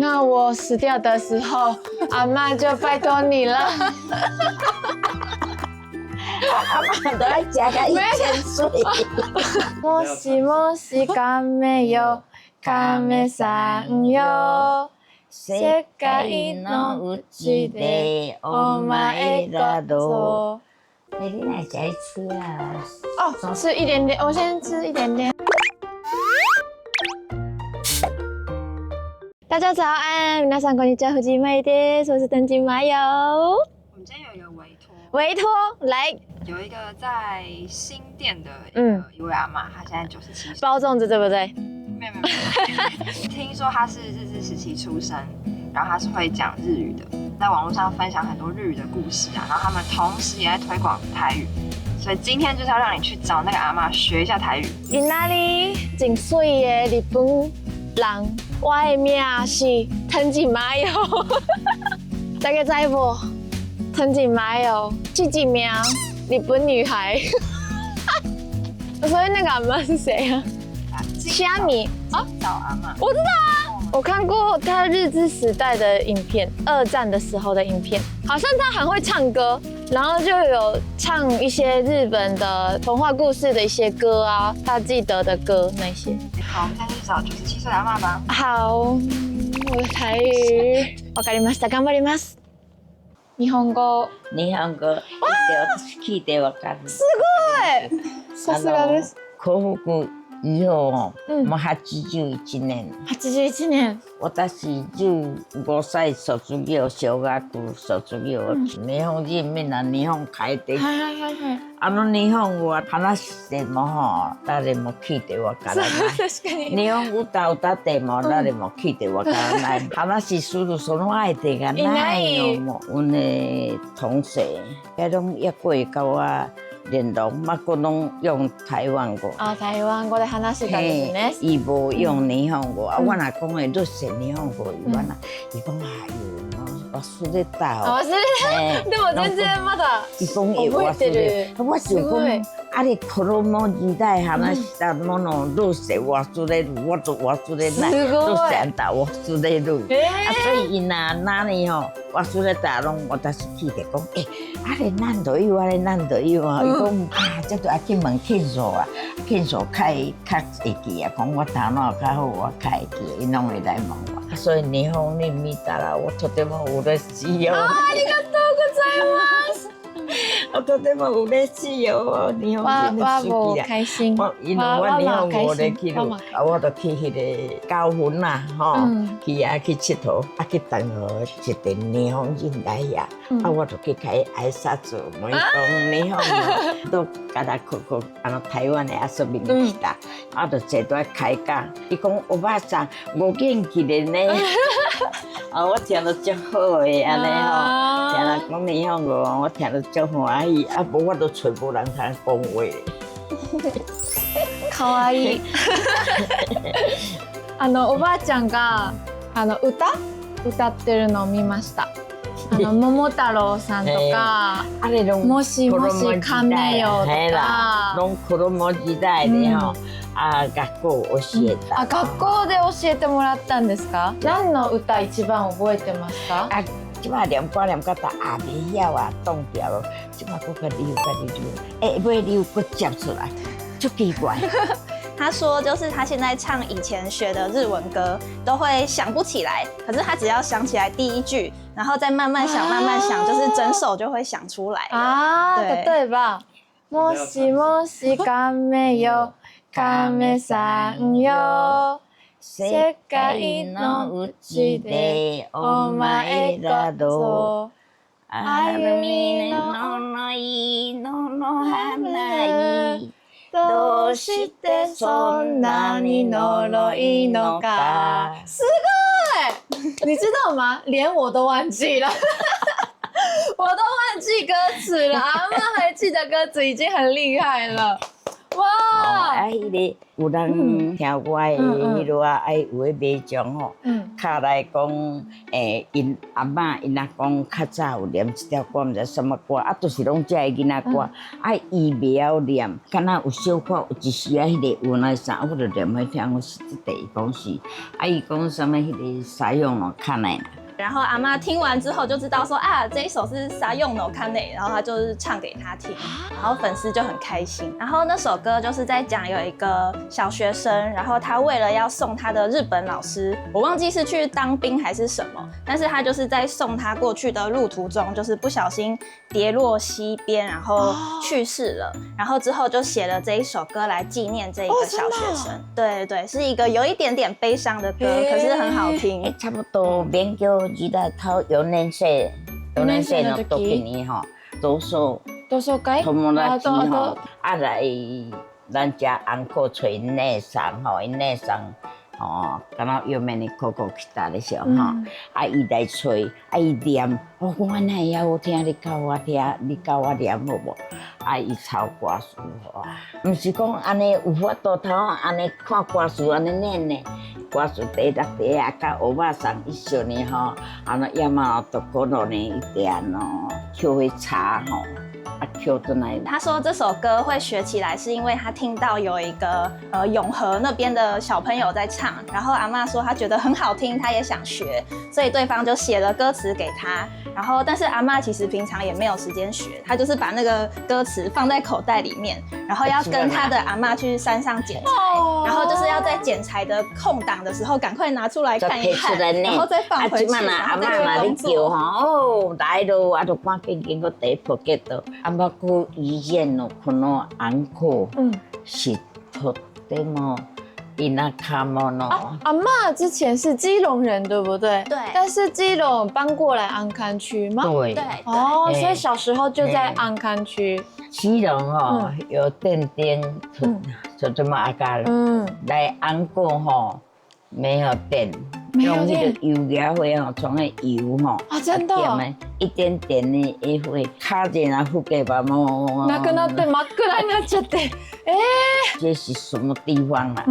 那我死掉的时候，阿嬷就拜托你了。阿嬷都爱食到1000岁。もしもし亀よ、亀さんよ。世界のうちでお前がどう？你来吃一吃啊！哦，吃一点点，我先吃一点点。大家早安，皆さんこんにちは、藤井舞です，我是藤井麻友。我们今天有一个委托，委托来有一个在新店的一位阿嬷，她现在97岁，包粽子，对不对？没有。听说她是日治时期出生，然后她是会讲日语的，在网络上分享很多日语的故事啊，然后他们同时也在推广台语，所以今天就是要让你去找那个阿嬷学一下台语。今仔日真水的日本人，我的名是藤井麻友，大家知无？藤井麻友这几名日本女孩，所以那个阿嬷是谁啊？虾米啊？找阿嬷，我知道啊，我看过她日治时代的影片，2战的时候的影片，好像她很会唱歌，然后就有唱一些日本的童话故事的一些歌啊，她记得的歌那些。好，我们现在去找97岁的阿嬷吧。好，我的台语わかりました。頑張ります。日本語。日本語聞いてわかる。すごい。さすがです。幸福以後、もう81年。81年。私15歳卒業、小学卒業、日本人みんな日本帰ってきて、日本語は話しても誰も聞いてわからない。確かに。日本歌歌っても誰も聞いてわからない。話するその相手がないのも、同学，迄種一個一個は聯絡，嘛個攏用台灣語。啊，台灣語で話したんですね。伊無用日本語，我若講的都是日本語，伊講忘れた。忘れた。でも全然まだ覚えてる。我想講あれ子供時代話したものをどうして忘れる？我都忘れない。どうしてあんた忘れる？所以今何を忘れたら私聞いて講、あれ何度言う？あれ何度言う？伊講ちょっと去問検証啊，検証較會記啊，講我頭腦較好，我較會記，伊攏會來問我。所以日本に見たら我とても嬉しいよ。ありがとうございます。とても嬉しいよ。日本人好きだ。開心。因為我日本語できる。我就去迄個高雄啦，去去佚佗，去等一個日本人來呀，我就去開挨拶，每講日本語都甲他台灣的遊びに来た，我就坐在開講，伊講おばあさんお元気でね，我聽到足好的安尼吼，聽人講日本語，我聽到足歡喜，無我都找無人通講話。かわいい。おばあちゃんが歌ってるのを見ました。桃太郎さんとか、もしもし亀よとか。子供時代で学校教えた。学校で教えてもらったんですか？何の歌一番覚えてますか？即马念歌念到阿袂晓啊，冻掉了。即马佫溜，尾溜佫接出来，足奇怪。他说，就是他现在唱以前学的日文歌，都会想不起来，可是他只要想起来第一句，然后再慢慢想，就是整首就会想出来啊，例えば、もしもし亀よ、亀さんよ。世界のうちでお前がどう？歩みのいのの花い。どうしてそんなに呪いのか？すごい！你知道吗？连我都忘记了，我都忘记歌词了。阿嬷还记得歌词，已经很厉害了。哇！迄个有人听我的迄落啊，有诶迷众吼，敲来讲，因阿嬷因阿公较早有念一条歌，毋知什么歌，啊，都是拢遮个囡仔歌，啊，伊袂晓念，敢若有小可有一时啊，迄个有那啥，我就念迄听，我是第一讲是，啊，伊讲什么迄个使用咯，看来。然后阿妈听完之后就知道说啊，这一首是啥用的，我看呢，然后她就是唱给他听，然后粉丝就很开心。然后那首歌就是在讲有一个小学生，然后他为了要送他的日本老师，我忘记是去当兵还是什么，但是他就是在送他过去的路途中，就是不小心跌落溪边，然后去世了。然后之后就写了这一首歌来纪念这一个小学生。对对，是一个有一点点悲伤的歌，可是很好听。差不多勉强记得头4年生の時に同窓会吼，啊来咱家安可找因内甥吼，因内甥吼，敢若有面的哥哥去打的时候吼，啊伊来找，啊伊念，我讲安尼也好听，你教我听，你教我念好无？啊伊抄歌词吼，毋是讲安尼有法度头安尼看歌词安尼念呢。歌词第6题啊，甲欧巴桑一緒呢吼，安尼要嘛讀過落呢一點咯，就會查吼，啊跳轉來。他說這首歌會學起來，是因為他聽到有一個永和那邊的小朋友在唱，然後阿嬷說他覺得很好聽，他也想學，所以對方就寫了歌詞給他。然後，但是阿嬷其實平常也沒有時間學，她就是把那個歌詞放在口袋裡面，然後要跟他的阿嬷去山上撿柴，然後就是要在撿柴的空檔的時候趕快拿出來看一看，然後再放回去，然後再去工作。哦，來咯，啊，就趕緊經過第一鋪街道，啊，包括醫院咯，看到安可，是托的麼？阿嬷之前是基隆人，对不对？对。但是基隆搬过来安康区吗？对。哦，所以小时候就在安康区。基隆哦，有电村，就这么阿家了。来安过吼，没有电，用那个油压灰吼，从那油吼。啊，真的。一点点的一灰，卡进来覆盖吧，なくなって真っ暗になっちゃって。这是什么地方啊？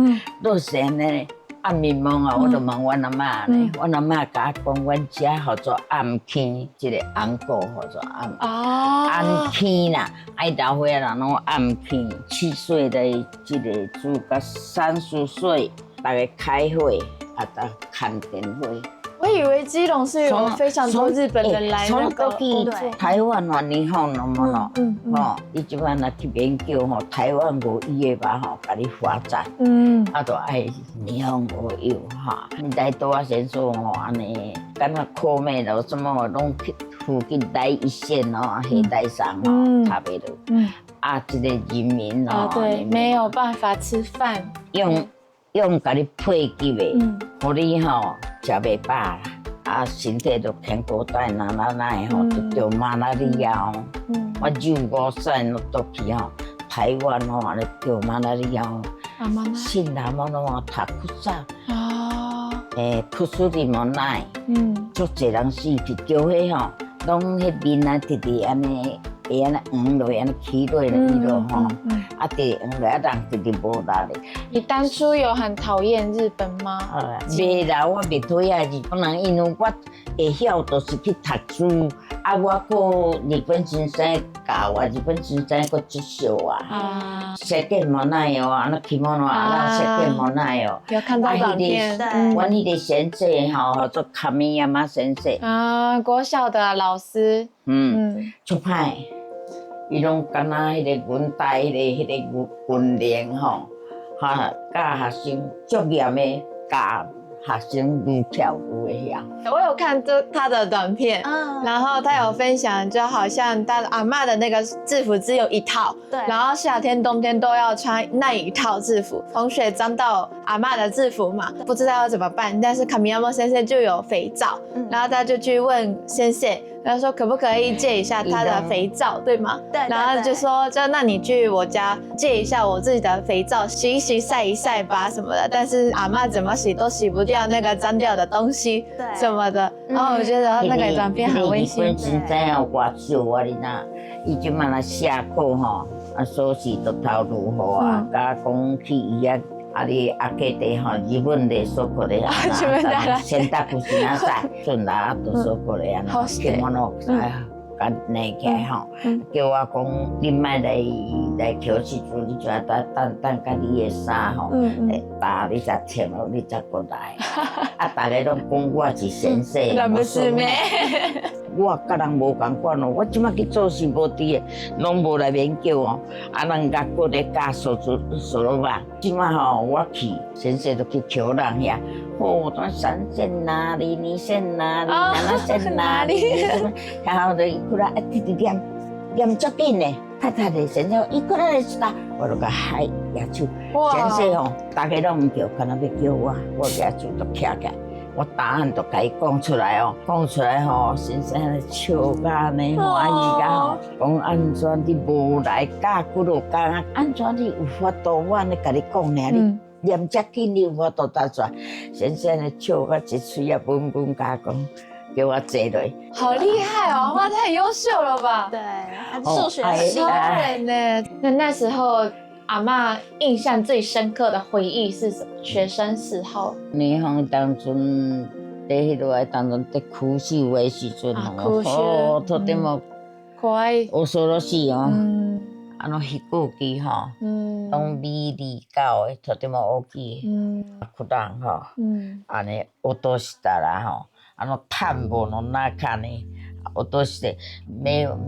都是呢。暗暝暝啊，我就问阮阿嬷呢，阮阿嬷甲我讲，阮遮叫做暗坑，一个红果叫做暗坑啦。爱豆花人拢暗坑，7岁的这个猪到30岁，大家开会啊，大看电会。我以为基隆是有非常多日本人来那个台湾话你好那么咯，你即摆若去研究吼，台湾語語的吧吼，甲你發展，啊，就愛日本語有哈。你來多啊先說吼，安尼，敢若科美咯，什麼攏去附近台一線哦，黑台山哦，差不多。啊，這個人民哦，對，沒有辦法吃飯，用甲你配給的，互你吼食袂飽啦，啊身體就健康帶哪吼，就馬拉利亞哦。我15歲都去吼，台灣吼，安尼就馬拉利亞哦。新南我攏讀庫薩，圖書裡無奈，足濟人死去，叫迄吼，攏迄面啊直直安尼。會安尼黃落，安尼起落伊落吼，啊，直黃落，啊，人直直無力咧。你當初有很討厭日本嗎？袂啦，我袂討厭日本人，因為我會曉就是去讀書，啊，我個日本先生教我，日本先生個介紹啊，設計無奈哦，安尼起毛咯，啊，設計無奈哦。有看到照片，我迄個先生吼，叫做卡米亞馬先生。啊，國小的老師。出歹。伊拢敢若迄個軍隊迄個軍練吼，教學生足嚴的教學生愈跳愈會曉。我有看他的短片，然後他有分享，就好像他阿嬷的那個制服只有一套，對，然後夏天冬天都要穿那一套制服。同學沾到阿嬷的制服嘛，不知道要怎麼辦，但是卡米亞莫先生就有肥皂，然後他就去問先生。他說可不可以借一下他的肥皂，對嗎？對。然後就說，就那你去我家借一下我自己的肥皂，洗一洗、曬一曬吧什麼的。但是阿嬷怎麼洗都洗不掉那個髒掉的東西，什麼的。然後我覺得那個短片很溫馨。日本真正有外秀啊，你呐，伊即馬來下課吼，啊，锁匙都投入好啊，甲讲去伊啊。啊！你阿家底吼，日本的锁过来啊，洗濯不是那晒，准啦都锁过来啊，叫我喏哎，甲拿起来吼，叫我讲你莫来考试做，你就要等甲你的衫吼，打你才穿咯，你才过来。啊，大家拢讲我是先生，那不是咩？我甲人无共款哦，我即摆去做事无伫诶，拢无来免叫哦。啊，人家搁咧教数罗吧，即摆吼我去，先生就去求人遐。哦，咱三线哪里，你线哪里，哪线哪里？然后就伊过来，念足紧诶，太太的先生，伊过来来打，我就甲嗨举手。先生吼，大家拢唔叫，敢若要叫我，我举手就徛起来。我答案都甲伊讲出来哦，讲出来吼，先生笑甲呢欢喜甲吼，讲安怎你无来教几落工啊？安怎你有法度？我咧甲你讲尔，你念遮紧，你有法度答出来？先生咧笑甲一喙啊，笨笨甲讲，叫我坐落。好厉害哦，哇，太优秀了吧？对，数学系超人呢。那时候阿嬷印象最深刻的回忆是什么？学生时候。你吼当阵在迄落个当中在苦修的时阵吼，哦，とても可愛い。恐ろしいよ。飛行機吼，拢美丽到的，とても大きい。普段吼，安尼落としたら吼，炭无の中呢。我都是没有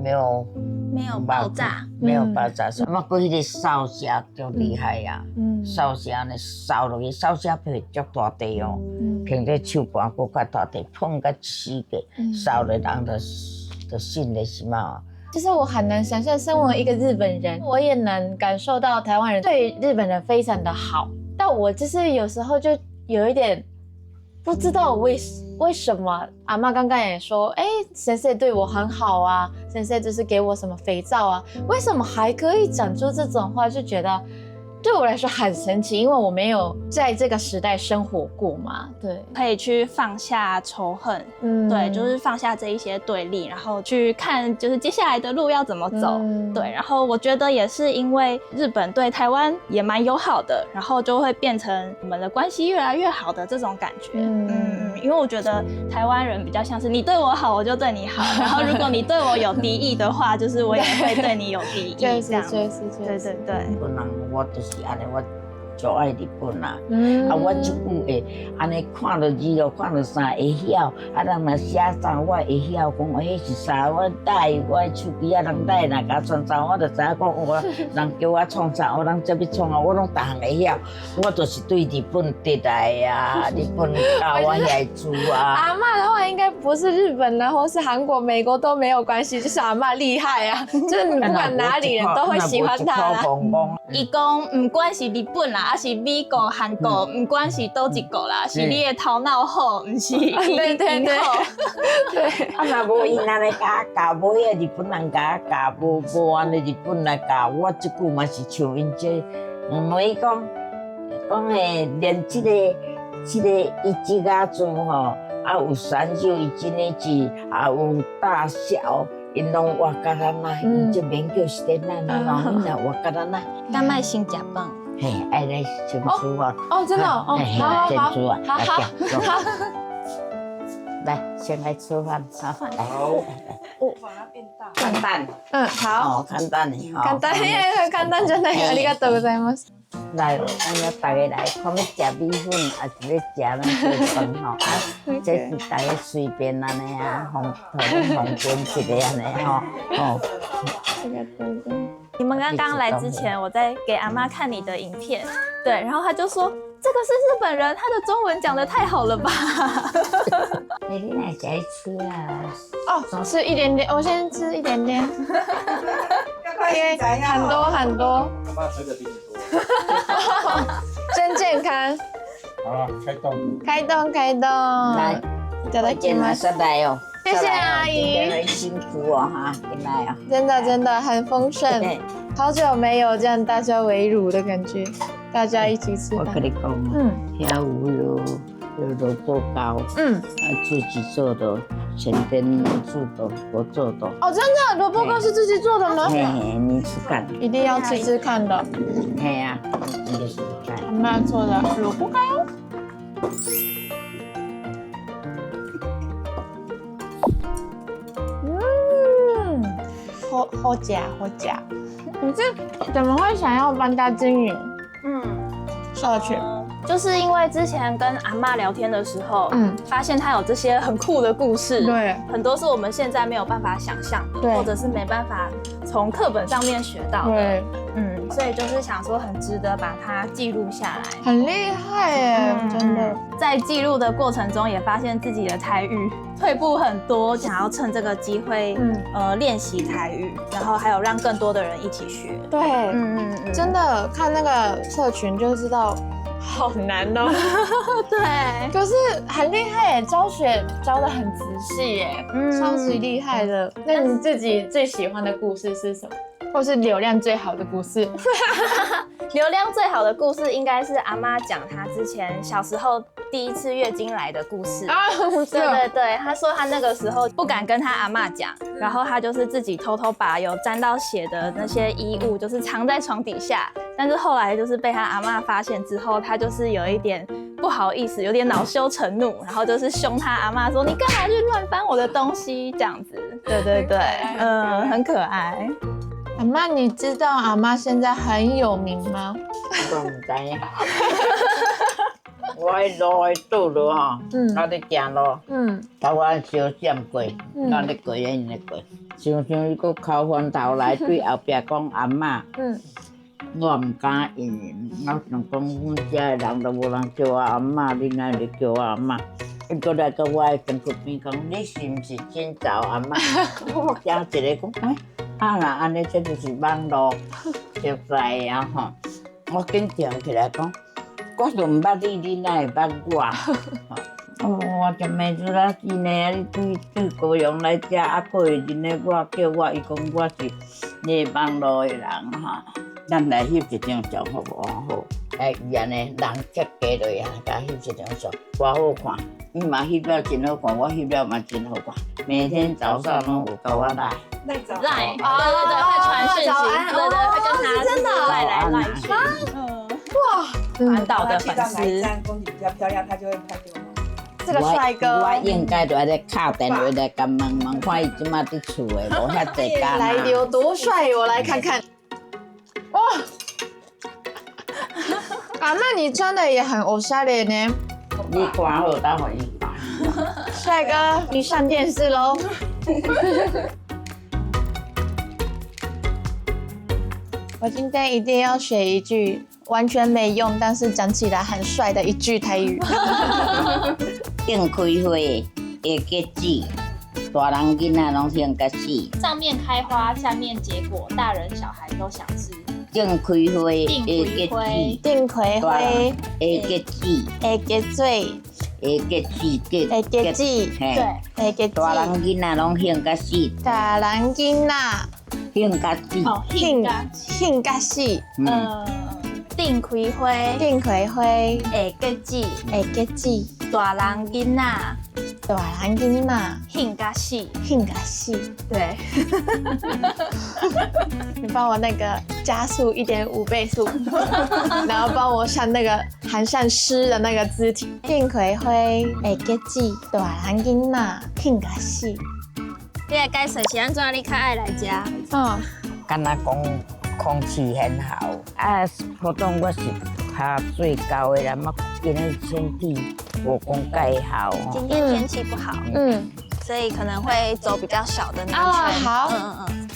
爆炸，没有爆炸。什么过迄个烧虾就厉害呀！烧虾呢烧落去，烧虾皮足大地哦，凭着手盘搁较大地，碰个死个，烧了人就信的是嘛。其实我很难想象，身为一个日本人，我也能感受到台湾人对日本人非常的好，但我就是有时候就有一点不知道为什么。阿嬷刚刚也说，先生对我很好啊，先生就是给我什么肥皂啊，为什么还可以讲出这种话，就觉得对我来说很神奇，因为我没有在这个时代生活过嘛。对，可以去放下仇恨，对，就是放下这一些对立，然后去看就是接下来的路要怎么走，对。然后我觉得也是因为日本对台湾也蛮友好的，然后就会变成我们的关系越来越好的这种感觉。因为我觉得台湾人比较像是你对我好，我就对你好，然后如果你对我有敌意的话，就是我也会对你有敌意，这样。对对对。我就是安尼，我就爱日本啊！我即久会安尼看到字哦，看到啥会晓，人若写啥我会晓，讲迄是啥，我带我手机人带若甲创啥，我就知影讲人叫我创啥，人这要创啊，我拢逐项会晓。我就是对日本得来啊，日本教我遐煮啊。阿嬷的话应该不是日本啊，或是韩国、美国都没有关系，就是阿嬷厉害啊，就是你不管哪里人都会喜欢她啦。伊讲唔管是日本啦，还是美国、韩国，唔管是倒一个啦，是你的头脑好，唔是伊好。对。若无伊安尼甲我教，无迄日本人甲我教，无安尼日本来教，我即句嘛是像因这，伊讲连即个一字仔字吼，有三首一真的字，有大小。因拢活甲咱呐，因这免叫是咱呐，因若活甲咱呐。咱卖先食饭。嘿，爱来先煮啊。哦，真的哦，好，先煮啊，好。来，先来吃饭，好。哦，把它变大。簡単。好。簡単呢。簡単簡単じゃない。ありがとうございます。来，大家来，看要食米粉，还是要食咱这饭吼？这是大家随便安尼啊，方便一个安尼吼。你们刚刚来之前，我在给阿嬷看你的影片，对，然后她就说这个是日本人，他的中文讲得太好了吧？你来再吃啊？哦，吃一点点，我先吃一点点。因为很多。阿嬷吃的比你多。真健康。好了，开动。来，いただきます。来哦。谢谢阿姨。今天很辛苦哦哈，进来哦。真的很丰盛，好久没有这样大家围炉的感觉，大家一起吃饭。我跟你讲哦，遐有做糕，自己做的前天煮的，我做的。哦，真的，萝卜糕是自己做的吗？嘿嘿，你吃看。一定要吃吃看的。嘿呀，你就吃看。阿妈做的萝卜糕。好假。你这怎么会想要帮他经营社群？就是因为之前跟阿嬷聊天的时候，发现她有这些很酷的故事，对，很多是我们现在没有办法想象的，对或者是没办法从课本上面学到的，对，所以就是想说很值得把它记录下来，很厉害耶，真的。在记录的过程中，也发现自己的台语退步很多，想要趁这个机会，练习台语，然后还有让更多的人一起学。对，真的看那个社群就知道。好难哦，对，可是很厉害耶，教学教得很仔细耶，超级厉害的。那你自己最喜欢的故事是什么？或是流量最好的故事？流量最好的故事应该是阿妈讲她之前小时候第一次月经来的故事。对，她说她那个时候不敢跟她阿嬷讲，然后她就是自己偷偷把有沾到血的那些衣物就是藏在床底下，但是后来就是被她阿嬷发现之后，她就是有一点不好意思，有点恼羞成怒，然后就是凶她阿嬷说：“你干嘛去乱翻我的东西？”这样子。对，很可爱。阿嬷，你知道阿嬷现在很有名吗？我唔知影。我迄路的道路吼，我咧行路，头我小闪过，我咧过因咧过，常常伊佫靠翻头来对后壁讲阿嬷，我唔敢应，我想讲阮遮的人都无人叫我阿嬷，你哪会叫我阿嬷？伊过来到我的身躯边讲，你是毋是真找阿嬷？我惊一个讲，啊那安尼这就是网络熟悉啊吼！我紧跳起来讲，我就唔捌你，你哪会捌我？我就没做啦，真诶啊！你对高雄来遮，啊，过会认得我，叫我，伊讲我是你网络的人哈。咱来翕一张照好无好？伊安尼人接加落啊，甲翕一张照，偌好看。伊嘛翕了真好看，我翕了嘛真好看。每天早上拢有甲我来。赖，对，会传讯息，对，会跟他真的赖去。哇，环岛的粉丝，公主比较漂亮，他就会拍给我。这个帅哥，我应该就咧敲电话来甲问，看伊即马伫厝诶，无遐济工。来有多帅？我来看看。哇！阿嬷，你穿的也很欧沙咧呢。你看好，待会伊看。帅哥，你上电视喽！我今天一定要学一句完全没用，但是讲起来很帅的一句台语。顶开花会结籽，大人囡仔拢兴甲死。上面开花，下面结果，大人小孩都想吃。顶开花会结籽，顶开花会结籽，会结水，会结籽，会结籽，对，会结籽。大人囡仔拢兴甲死，大人囡仔兴甲死，兴甲死。顶开花，顶开花会结籽，会结籽。大人囡仔，大人囡仔兴甲死，兴甲死。对。你帮我那个加速1.5倍速，然后帮我上那个含上诗的那个字体。顶开花会结籽，大人囡仔兴甲死。你的解释是安怎？你较爱来食？敢若讲空气很好，啊，普通我是较最高的人，嘛，今日天气无讲介好。今天天气不好，所以可能会走比较小的那一圈。好，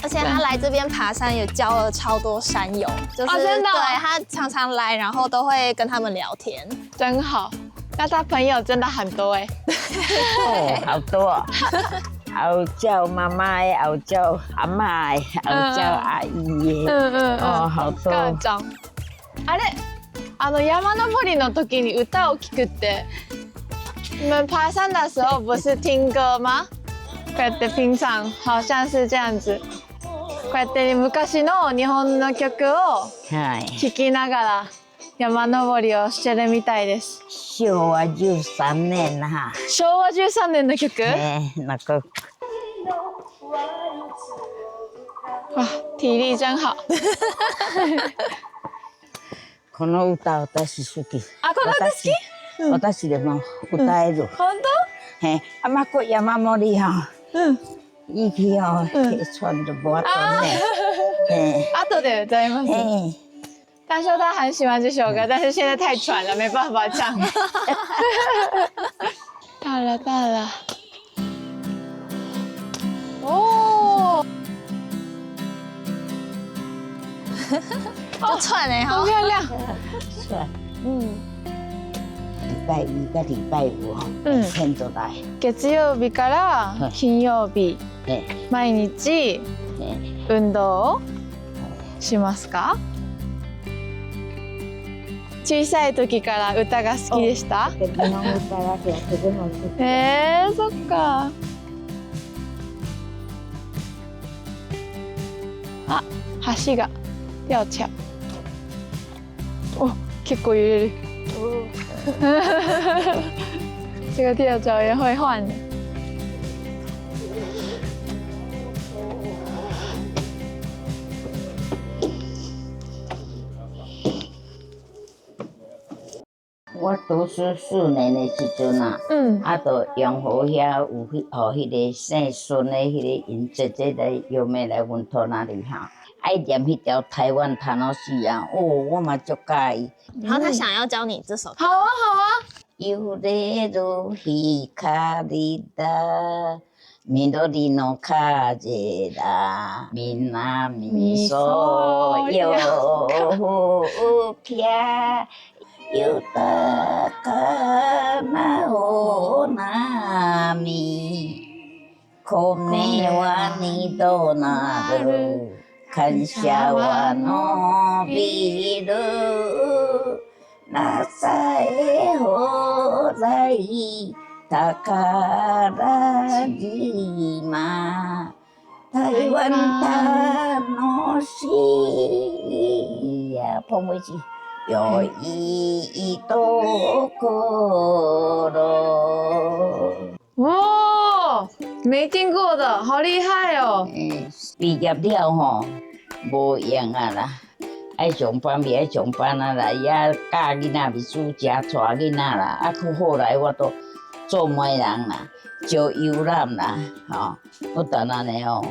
而且他来这边爬山也交了超多山友，就是真的，对他常常来，然后都会跟他们聊天，真好。那他朋友真的很多哎。哦，好多。有叫妈妈的，有叫阿嬷的，有叫阿姨的，好多。各种。あれ、山登りの時に歌を聞くって，你们爬山的时候不是听歌吗？こうやって平常好像是这样子，こうやって昔の日本の曲を聴きながら山登りをしてるみたいです。昭和13年な。昭和13年の曲？那个哇，体力真好。この歌私好き。あ、この歌好き？私でも歌える。本阿妈过山森哈，当？伊去哦，穿着无短呢。後で歌います。他说他很喜欢这首歌，但是现在太喘了，没办法唱。到了，到了。哦，就串哎，好漂亮。穿。礼拜一跟礼拜五哈，每天都来。月曜日から金曜日、毎日運動をしますか？小さい時から歌が好きでした？そっか。あ、橋が掉っちゃう。お、結構揺れる。这个吊脚也会换的。我读书4年的时阵啊，就用好遐有迄个姓孙的迄个因姐姐来邀妹来阮厝那里哈，爱念迄条台湾塔诺西啊，我嘛足介意。然后他想要教你这首歌。好啊，好啊。揺れる光だ緑の風だ南そよ吹き豊かなお波米は二度なる感謝は伸びるなさえほざい宝島台湾楽しい呀碰不起有一ところ哇，没听过的，好厉害哦！毕业了吼，无用啊啦。爱上班未爱上班啊啦，也教囡仔秘书食带囡仔啦，啊，去后来我都做媒人啦，招游览啦，吼，不但安尼哦，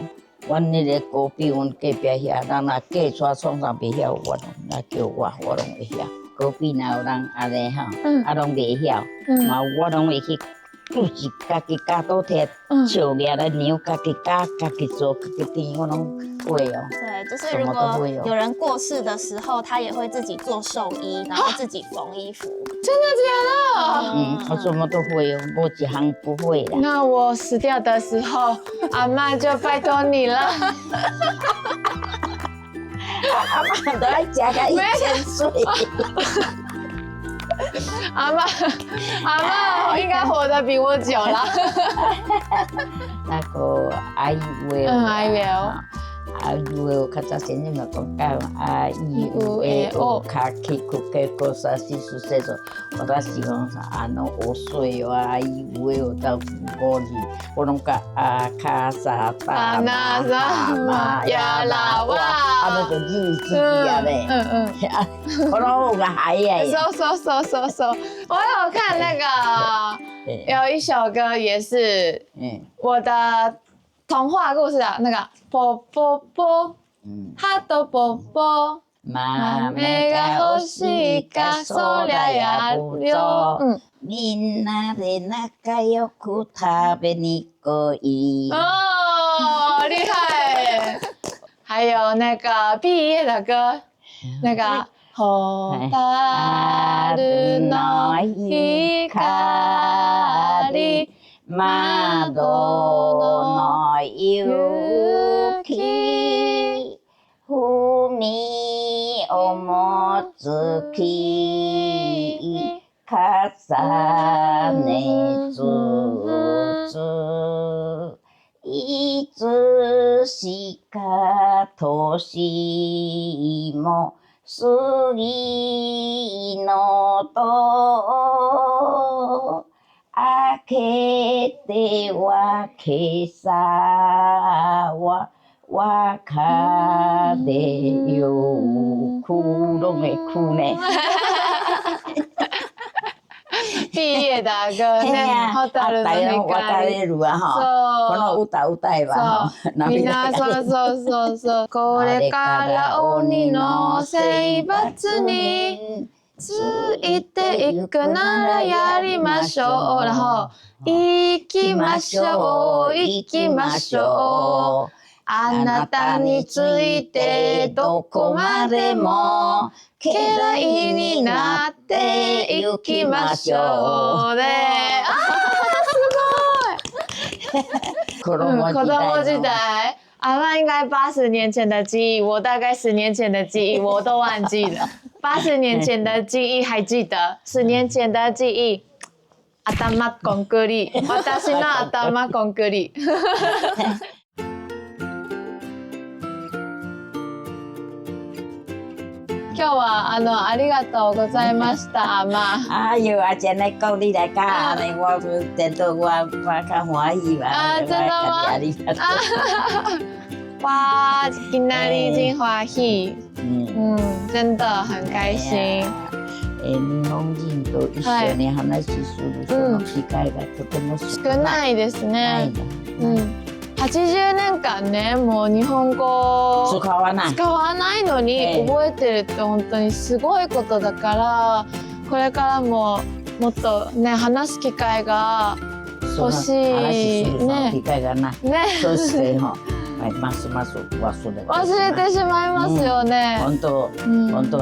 阮迄个隔壁，阮隔壁遐人若嫁娶创啥袂晓，我拢叫我拢会晓。隔壁若有人安尼吼，啊拢袂晓，嘛我拢会去。就是家己家倒摕树叶来牛，家己家家己做，家己甜，我拢会哦。对，就是如果有人过世的时候，他也会自己做寿衣，然后自己缝衣服。真的假的？我什么都会哦，无一项不会啦。那我死掉的时候，阿嬷就拜托你了。阿嬷都爱食到1000岁。阿嬷应该活得比我久了。那个阿姨话，阿姨话，阿姨话，较早先你咪讲阿姨话，卡起苦给过啥事事说说，我在喜欢啥啊，侬学水哦，阿姨话到5字，我拢讲阿卡萨达那萨玛呀啦哇，啊，那个字啊嘞，我拢有个海呀。搜，我有看那个，有一首歌也是，我的童话故事啊，那个波波波，ハトポポ。豆が欲しいかそりゃやるよ。みんなで仲良く食べに来い。哦，厉害！还有那个毕业的歌，那个。蛍の光窓の雪海をも月重ねつついつしか年も杉の戸開けては今朝は別れよ哭拢会哭呢。毕业的歌ね、ホタルの別光。れるわそ哈。こう。の歌歌えばみんなそう。これから鬼の征伐についていくならやりましょう。然後、行きましょう、行きましょう。あなたについてどこまでも嫌いになっていきましょうで、子供時代。阿妈应该80年前的记忆，我大概10年前的记忆我都忘记了。80年前的记忆还记得，10年前的记忆。頭こんくり。私の頭こんくり。今日はありがとうございました，阿媽。哎呦，阿姐来讲你来教，我真的我较欢喜吧。真的吗？ありがとう。哇，いきなり真欢喜。真的很開心。日本人と一緒に話するその機会がとても少ない。少ないですね。ない80年間ね、もう日本語使わないのに覚えてるって本当にすごいことだから、これからももっとね話す機会が欲しいね。機会がない。ね。そしてますます忘れてしまいますよね。本当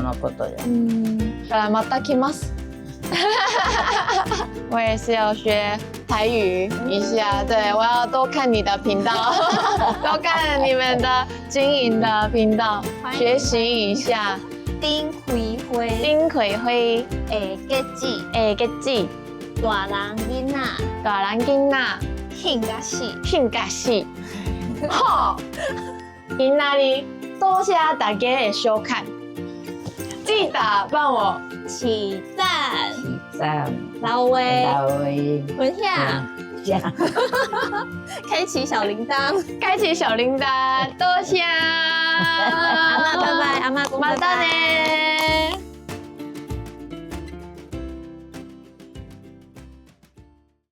のことよ。だからまた来ます。我也是要学台语一下，对，我要多看你的频道，多看你们的经营的频道，学习一下。丁葵花，丁葵花，会结子，会结子，大人囡仔，大人囡仔，兴甲死，兴甲死。好，今天多谢大家的收看，记得帮我起赞，老魏分享，开启小铃铛，开启小铃铛，多谢。阿嬷拜拜，阿嬷またね。